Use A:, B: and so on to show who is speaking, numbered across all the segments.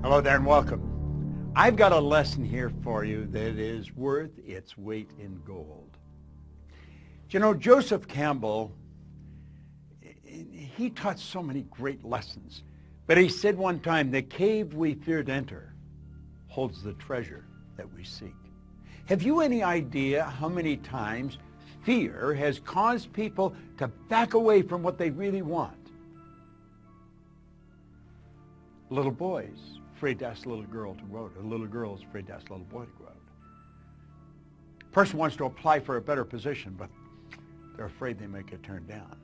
A: Hello there and welcome. I've got a lesson here for you that is worth its weight in gold. You know, Joseph Campbell, he taught so many great lessons, but he said one time, the cave we fear to enter holds the treasure that we seek. Have you any idea how many times fear has caused people to back away from what they really want? Little boys afraid to ask a little girl to go out. A little girl is afraid to ask a little boy to go out. A person wants to apply for a better position, but they're afraid they might get turned down.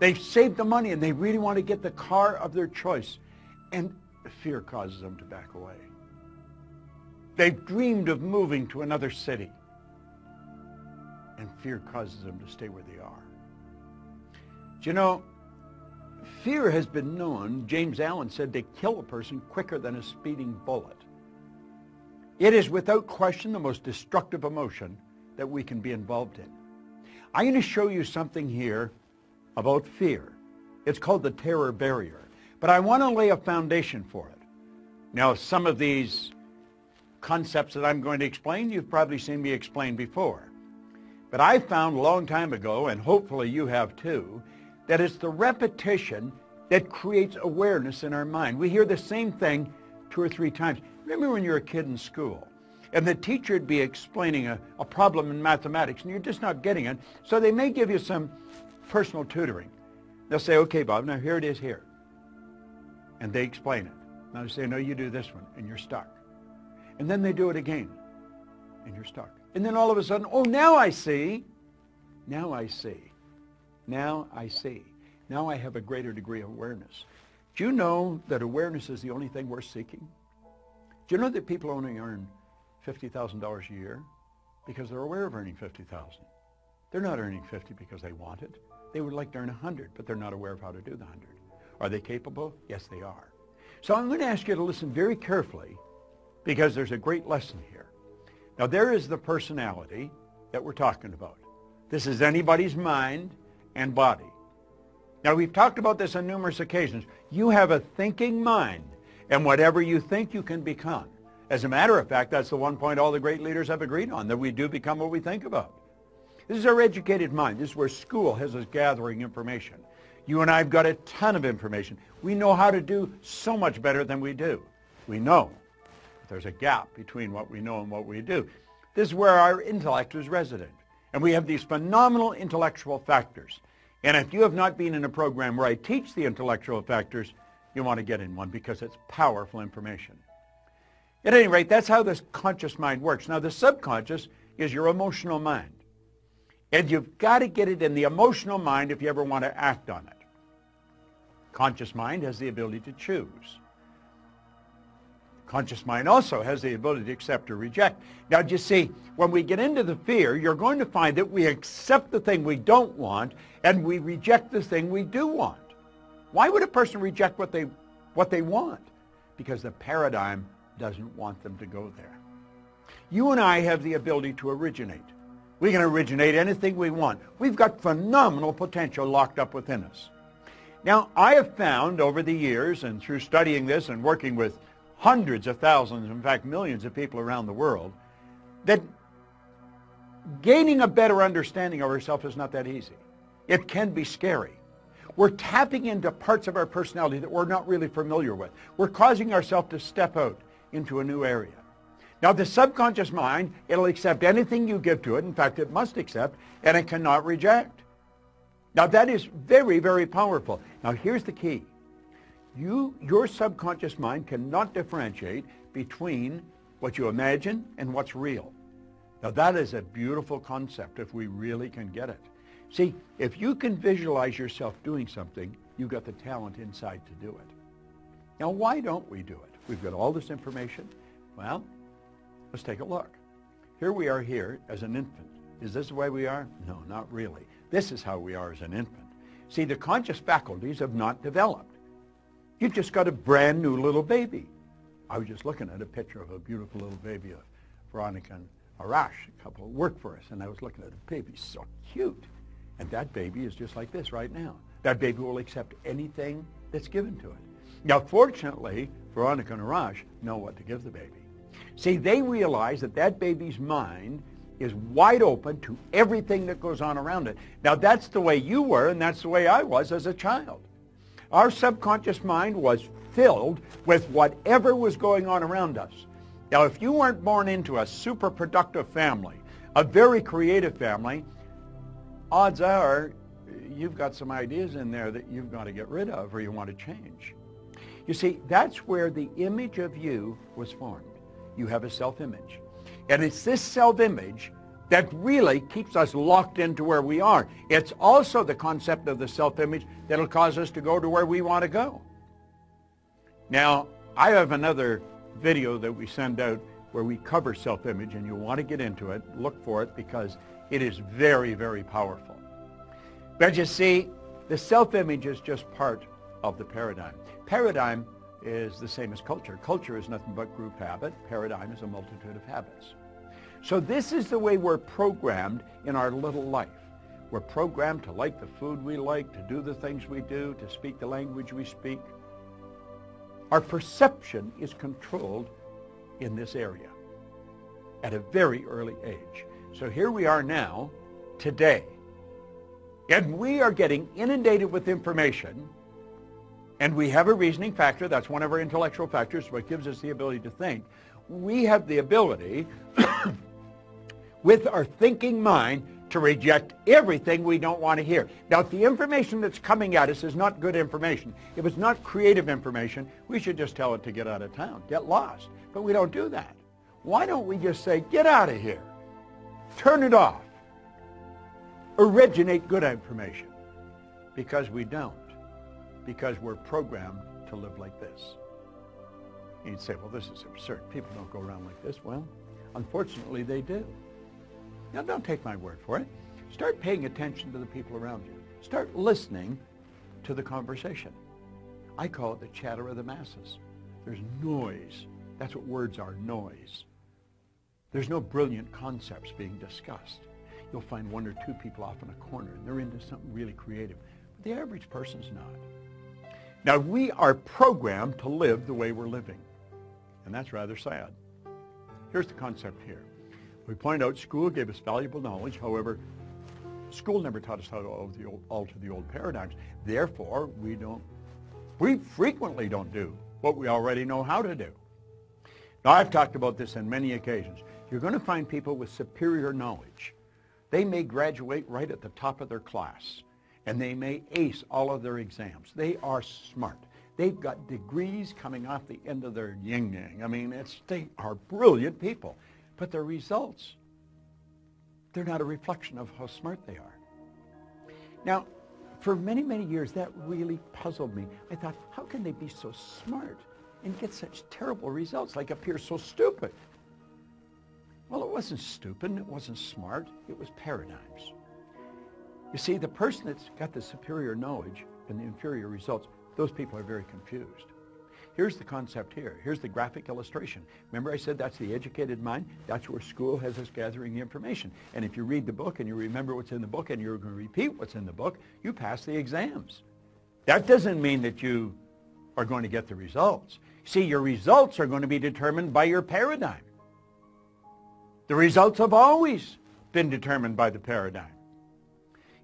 A: They've saved the money and they really want to get the car of their choice, and fear causes them to back away. They've dreamed of moving to another city, and fear causes them to stay where they are. Do you know, fear has been known, James Allen said, to kill a person quicker than a speeding bullet. It is without question the most destructive emotion that we can be involved in. I'm going to show you something here about fear. It's called the terror barrier, but I want to lay a foundation for it. Now, some of these concepts that I'm going to explain, you've probably seen me explain before. But I found a long time ago, and hopefully you have too, that it's the repetition that creates awareness in our mind. We hear the same thing 2 or 3 times. Remember when you were a kid in school, and the teacher would be explaining a problem in mathematics, and you're just not getting it, so they may give you some personal tutoring. They'll say, okay, Bob, now here it is here. And they explain it. Now they say, no, you do this one, and you're stuck. And then they do it again, and you're stuck. And then all of a sudden, oh, now I see. Now I see. Now I see. Now I have a greater degree of awareness. Do you know that awareness is the only thing worth seeking? Do you know that people only earn $50,000 a year because they're aware of earning $50,000? They're not earning 50 because they want it. They would like to earn 100, but they're not aware of how to do the 100. Are they capable? Yes, they are. So I'm going to ask you to listen very carefully because there's a great lesson here. Now, there is the personality that we're talking about. This is anybody's mind and body. Now, we've talked about this on numerous occasions. You have a thinking mind, and whatever you think, you can become. As a matter of fact, that's the one point all the great leaders have agreed on, that we do become what we think about. This is our educated mind. This is where school has us gathering information. You and I have got a ton of information. We know how to do so much better than we do. We know. There's a gap between what we know and what we do. This is where our intellect is resident. And we have these phenomenal intellectual factors. And if you have not been in a program where I teach the intellectual factors, you want to get in one because it's powerful information. At any rate, that's how this conscious mind works. Now, the subconscious is your emotional mind. And you've got to get it in the emotional mind if you ever want to act on it. Conscious mind has the ability to choose. Conscious mind also has the ability to accept or reject. Now, you see, when we get into the fear, you're going to find that we accept the thing we don't want and we reject the thing we do want. Why would a person reject what they want? Because the paradigm doesn't want them to go there. You and I have the ability to originate. We can originate anything we want. We've got phenomenal potential locked up within us. Now, I have found over the years and through studying this and working with hundreds of thousands, in fact millions of people around the world, that gaining a better understanding of ourselves is not that easy. It can be scary. We're tapping into parts of our personality that we're not really familiar with. We're causing ourselves to step out into a new area. Now, the subconscious mind, it'll accept anything you give to it. In fact, it must accept, and it cannot reject. Now, that is very, very powerful. Now, here's the key. Your subconscious mind cannot differentiate between what you imagine and what's real. Now, that is a beautiful concept if we really can get it. See, if you can visualize yourself doing something, you've got the talent inside to do it. Now, why don't we do it? We've got all this information. Well, let's take a look. Here we are here as an infant. Is this the way we are? No, not really. This is how we are as an infant. See, the conscious faculties have not developed. You've just got a brand new little baby. I was just looking at a picture of a beautiful little baby of Veronica and Arash, a couple who work for us, and I was looking at a baby, so cute. And that baby is just like this right now. That baby will accept anything that's given to it. Now, fortunately, Veronica and Arash know what to give the baby. See, they realize that that baby's mind is wide open to everything that goes on around it. Now, that's the way you were, and that's the way I was as a child. Our subconscious mind was filled with whatever was going on around us. Now, if you weren't born into a super productive family, a very creative family, odds are you've got some ideas in there that you've got to get rid of or you want to change. You see, that's where the image of you was formed. You have a self-image. And it's this self-image that really keeps us locked into where we are. It's also the concept of the self-image that'll cause us to go to where we want to go. Now, I have another video that we send out where we cover self-image, and you'll want to get into it. Look for it because it is very, very powerful. But you see, the self-image is just part of the paradigm. Paradigm is the same as culture. Culture is nothing but group habit. Paradigm is a multitude of habits. So this is the way we're programmed in our little life. We're programmed to like the food we like, to do the things we do, to speak the language we speak. Our perception is controlled in this area at a very early age. So here we are now, today, and we are getting inundated with information, and we have a reasoning factor. That's one of our intellectual factors, what gives us the ability to think. We have the ability with our thinking mind to reject everything we don't want to hear. Now, if the information that's coming at us is not good information, if it's not creative information, we should just tell it to get out of town, get lost. But we don't do that. Why don't we just say, get out of here, turn it off, originate good information? Because we don't. Because we're programmed to live like this. And you'd say, well, this is absurd. People don't go around like this. Well, unfortunately, they do. Now, don't take my word for it. Start paying attention to the people around you. Start listening to the conversation. I call it the chatter of the masses. There's noise. That's what words are, noise. There's no brilliant concepts being discussed. You'll find one or two people off in a corner, and they're into something really creative. But the average person's not. Now, we are programmed to live the way we're living, and that's rather sad. Here's the concept here. We point out school gave us valuable knowledge. However, school never taught us how to alter the old paradigms. Therefore, we frequently don't do what we already know how to do. Now, I've talked about this on many occasions. You're going to find people with superior knowledge. They may graduate right at the top of their class, and they may ace all of their exams. They are smart. They've got degrees coming off the end of their yin-yang. I mean, they are brilliant people. But their results, they're not a reflection of how smart they are. Now, for many, many years, that really puzzled me. I thought, how can they be so smart and get such terrible results, like appear so stupid? Well, it wasn't stupid, it wasn't smart, it was paradigms. You see, the person that's got the superior knowledge and the inferior results, those people are very confused. Here's the concept here. Here's the graphic illustration. Remember I said that's the educated mind? That's where school has us gathering the information. And if you read the book and you remember what's in the book and you're going to repeat what's in the book, you pass the exams. That doesn't mean that you are going to get the results. See, your results are going to be determined by your paradigm. The results have always been determined by the paradigm.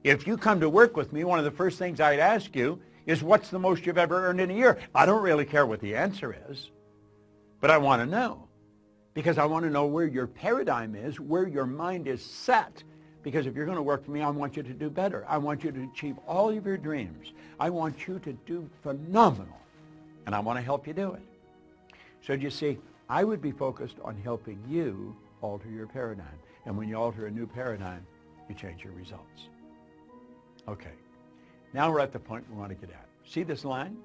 A: If you come to work with me, one of the first things I'd ask you is, what's the most you've ever earned in a year? I don't really care what the answer is, but I want to know, because I want to know where your paradigm is, where your mind is set, because if you're going to work for me, I want you to do better. I want you to achieve all of your dreams. I want you to do phenomenal, and I want to help you do it. So you see, I would be focused on helping you alter your paradigm, and when you alter a new paradigm, you change your results. Okay. Now we're at the point we want to get at. See this line?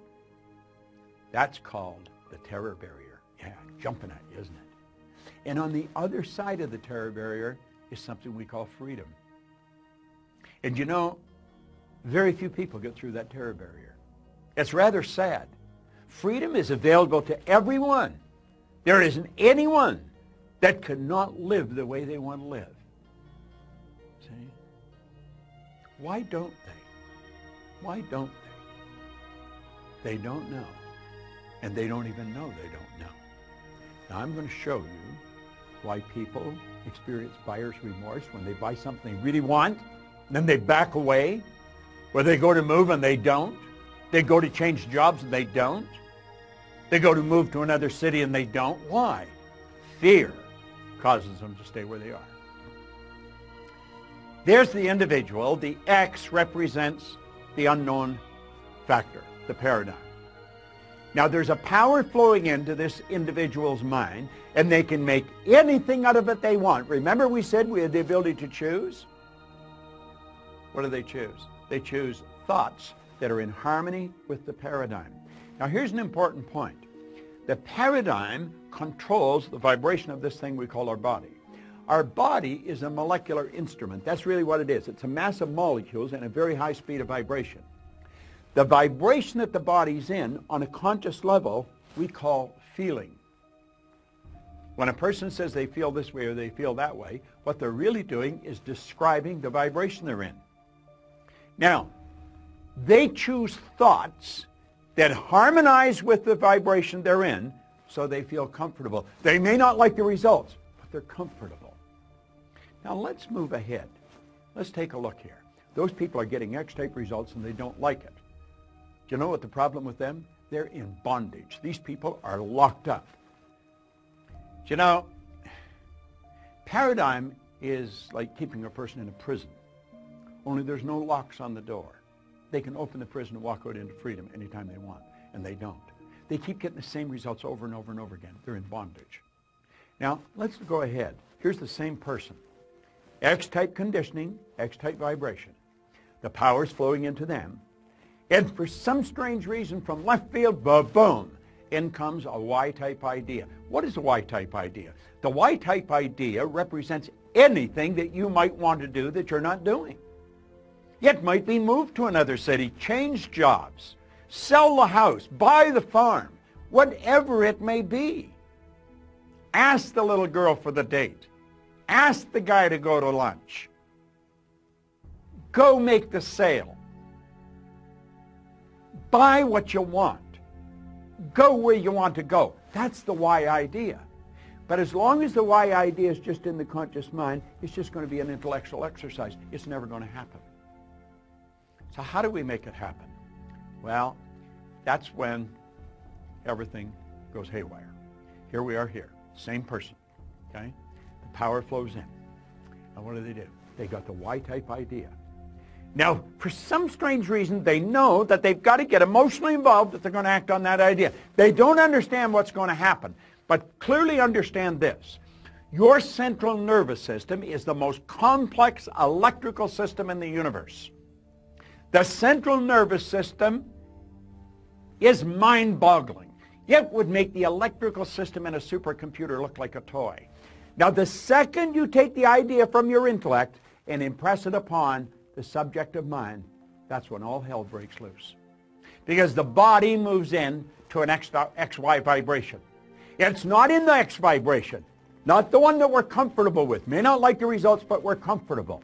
A: That's called the terror barrier. Yeah, jumping at you, isn't it? And on the other side of the terror barrier is something we call freedom. And you know, very few people get through that terror barrier. It's rather sad. Freedom is available to everyone. There isn't anyone that cannot live the way they want to live. See? Why don't they? Why don't they? They don't know. And they don't even know they don't know. Now I'm going to show you why people experience buyer's remorse when they buy something they really want, and then they back away, where they go to move and they don't. They go to change jobs and they don't. They go to move to another city and they don't. Why? Fear causes them to stay where they are. There's the individual. The X represents the unknown factor, the paradigm. Now there's a power flowing into this individual's mind, and they can make anything out of it they want. Remember we said we had the ability to choose? What do they choose? They choose thoughts that are in harmony with the paradigm. Now here's an important point. The paradigm controls the vibration of this thing we call our body. Our body is a molecular instrument. That's really what it is. It's a mass of molecules and a very high speed of vibration. The vibration that the body's in on a conscious level we call feeling. When a person says they feel this way or they feel that way, what they're really doing is describing the vibration they're in. Now, they choose thoughts that harmonize with the vibration they're in so they feel comfortable. They may not like the results, but they're comfortable. Now let's move ahead. Let's take a look here. Those people are getting X-type results and they don't like it. Do you know what the problem with them? They're in bondage. These people are locked up. You know, paradigm is like keeping a person in a prison, only there's no locks on the door. They can open the prison and walk out into freedom anytime they want, and they don't. They keep getting the same results over and over and over again. They're in bondage. Now, let's go ahead. Here's the same person. X-type conditioning, X-type vibration. The power's flowing into them. And for some strange reason from left field, boom, in comes a Y-type idea. What is a Y-type idea? The Y-type idea represents anything that you might want to do that you're not doing. It might be move to another city, change jobs, sell the house, buy the farm, whatever it may be. Ask the little girl for the date. Ask the guy to go to lunch. Go make the sale. Buy what you want. Go where you want to go. That's the Y idea. But as long as the Y idea is just in the conscious mind, it's just going to be an intellectual exercise. It's never going to happen. So how do we make it happen? Well, that's when everything goes haywire. Here we are here, same person, okay? The power flows in. Now what do? They got the Y-type idea. Now, for some strange reason, they know that they've got to get emotionally involved if they're going to act on that idea. They don't understand what's going to happen, but clearly understand this. Your central nervous system is the most complex electrical system in the universe. The central nervous system is mind-boggling. It would make the electrical system in a supercomputer look like a toy. Now, the second you take the idea from your intellect and impress it upon the subjective mind, that's when all hell breaks loose. Because the body moves in to an XY vibration. It's not in the X vibration, not the one that we're comfortable with. May not like the results, but we're comfortable.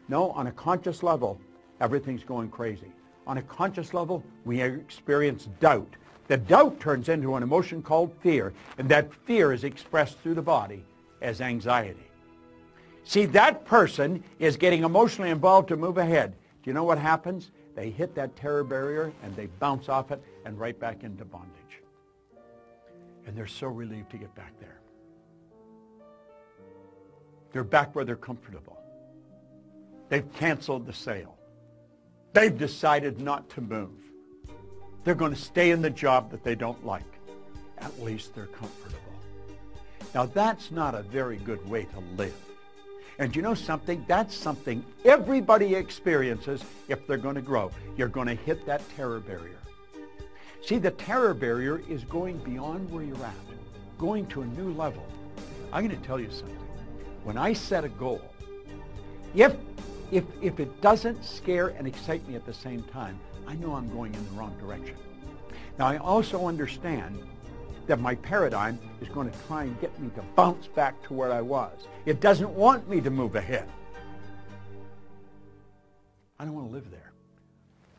A: No, on a conscious level, everything's going crazy. On a conscious level, we experience doubt. The doubt turns into an emotion called fear, and that fear is expressed through the body as anxiety. See, that person is getting emotionally involved to move ahead. Do you know what happens? They hit that terror barrier, and they bounce off it and right back into bondage. And they're so relieved to get back there. They're back where they're comfortable. They've canceled the sale. They've decided not to move. They're going to stay in the job that they don't like. At least they're comfortable. Now, that's not a very good way to live. And you know something? That's something everybody experiences if they're going to grow. You're going to hit that terror barrier. See, the terror barrier is going beyond where you're at, going to a new level. I'm going to tell you something. When I set a goal, if it doesn't scare and excite me at the same time, I know I'm going in the wrong direction. Now, I also understand that my paradigm is going to try and get me to bounce back to where I was. It doesn't want me to move ahead. I don't want to live there.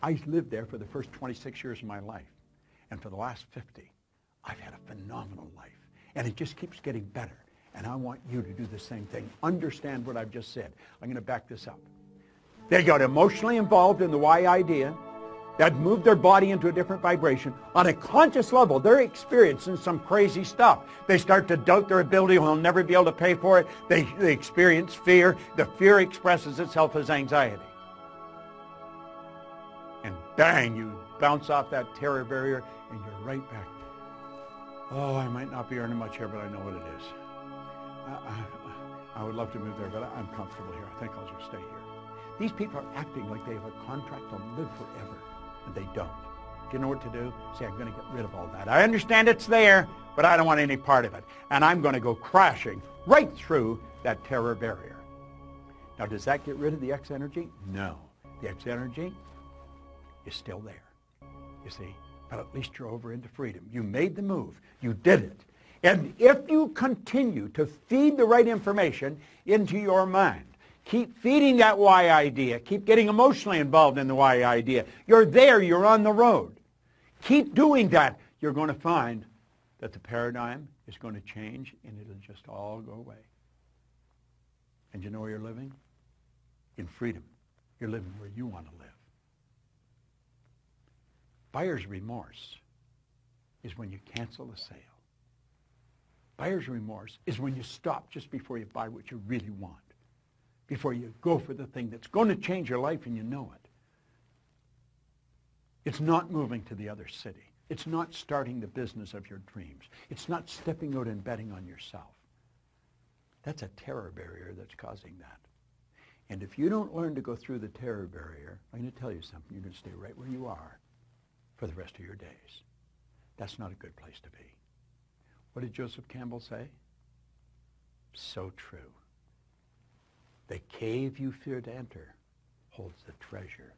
A: I lived there for the first 26 years of my life, and for the last 50. I've had a phenomenal life. And it just keeps getting better. And I want you to do the same thing. Understand what I've just said. I'm going to back this up. They got emotionally involved in the why idea. That moved their body into a different vibration. On a conscious level, they're experiencing some crazy stuff. They start to doubt their ability. They'll never be able to pay for it. They experience fear. The fear expresses itself as anxiety. And bang, you bounce off that terror barrier and you're right back. Oh, I might not be earning much here, but I know what it is. I would love to move there, but I'm comfortable here. I think I'll just stay here. These people are acting like they have a contract to live forever, and they don't. Do you know what to do? Say, I'm going to get rid of all that. I understand it's there, but I don't want any part of it. And I'm going to go crashing right through that terror barrier. Now, does that get rid of the X energy? No. The X energy is still there, you see. But at least you're over into freedom. You made the move. You did it. And if you continue to feed the right information into your mind, keep feeding that why idea, keep getting emotionally involved in the why idea, you're there, you're on the road. Keep doing that. You're going to find that the paradigm is going to change and it'll just all go away. And you know where you're living? In freedom. You're living where you want to live. Buyer's remorse is when you cancel the sale. Buyer's remorse is when you stop just before you buy what you really want, before you go for the thing that's going to change your life and you know it. It's not moving to the other city. It's not starting the business of your dreams. It's not stepping out and betting on yourself. That's a terror barrier that's causing that. And if you don't learn to go through the terror barrier, I'm going to tell you something. You're going to stay right where you are for the rest of your days. That's not a good place to be. What did Joseph Campbell say? So true. The cave you fear to enter holds the treasure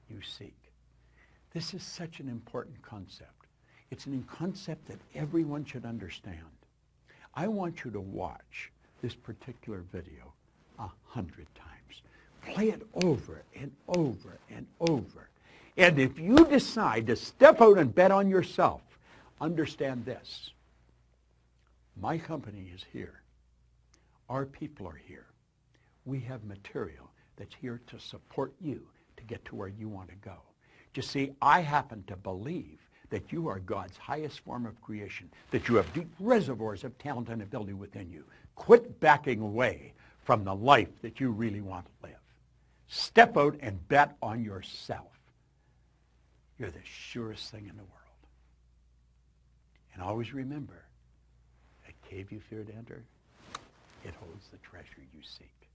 A: you seek. This is such an important concept. It's a concept that everyone should understand. I want you to watch this particular video 100 times. Play it over and over and over. And if you decide to step out and bet on yourself, understand this. My company is here. Our people are here. We have material that's here to support you to get to where you want to go. You see, I happen to believe that you are God's highest form of creation, that you have deep reservoirs of talent and ability within you. Quit backing away from the life that you really want to live. Step out and bet on yourself. You're the surest thing in the world. And always remember, that cave you fear to enter, it holds the treasure you seek.